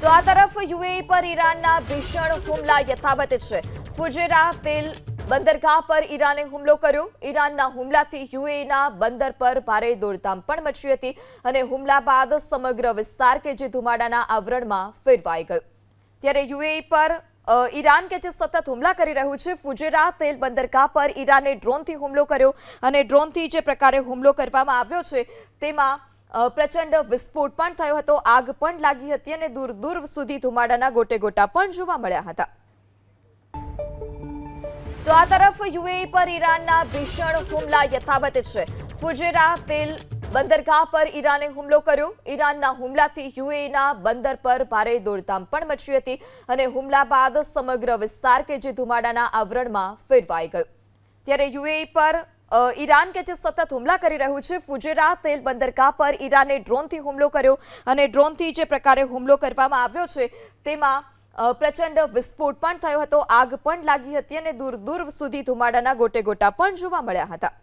તો આ તરફ યુએઈ પર ઈરાનના ભીષણ હુમલા યથાવત છે। ફુજેરા તેલ બંદરગાહ પર ઈરાને હુમલો કર્યો। ઈરાનના હુમલાથી યુએઈના બંદર પર ભારે દોડધામ પણ મચી હતી અને હુમલા બાદ સમગ્ર વિસ્તાર કે જે ધુમાડાના આવરણમાં ફેરવાઈ ગયો। ત્યારે યુએઈ પર ઈરાન કે જે સતત હુમલા કરી રહ્યું છે। ફુજેરા તેલ બંદરગાહ પર ઈરાને ડ્રોનથી હુમલો કર્યો અને ડ્રોનથી જે પ્રકારે હુમલો કરવામાં આવ્યો છે તેમાં પ્રચંડ વિસ્ફોટ પણ થયો હતો, આગ પણ લાગી હતી અને દૂર દૂર સુધી ધુમાડાના ગોટે ગોટા પણ જોવા મળ્યા હતા। તો આ તરફ યુએઈ પર ઈરાનના ભીષણ હુમલા યથાવત છે। ફુજેરા તેલ બંદરગાહ પર ઈરાને હુમલો કર્યો। ઈરાનના હુમલાથી યુએઈના બંદર પર ભારે દોડધામ પણ મચી હતી અને હુમલા બાદ સમગ્ર વિસ્તાર કે જે ધુમાડાના આવરણમાં ફેરવાઈ ગયો। ત્યારે યુએઈ પર ઈરાન કે જે સતત હુમલા કરી રહ્યું છે। ફુજેરા તેલ બંદરગાહ પર ઈરાને ડ્રોનથી હુમલો કર્યો અને ડ્રોનથી જે પ્રકારે હુમલો કરવામાં આવ્યો છે તેમાં પ્રચંડ વિસ્ફોટ પણ થયો હતો, આગ પણ લાગી હતી અને દૂર દૂર સુધી ધુમાડાના ગોટે ગોટા પણ જોવા મળ્યા હતા।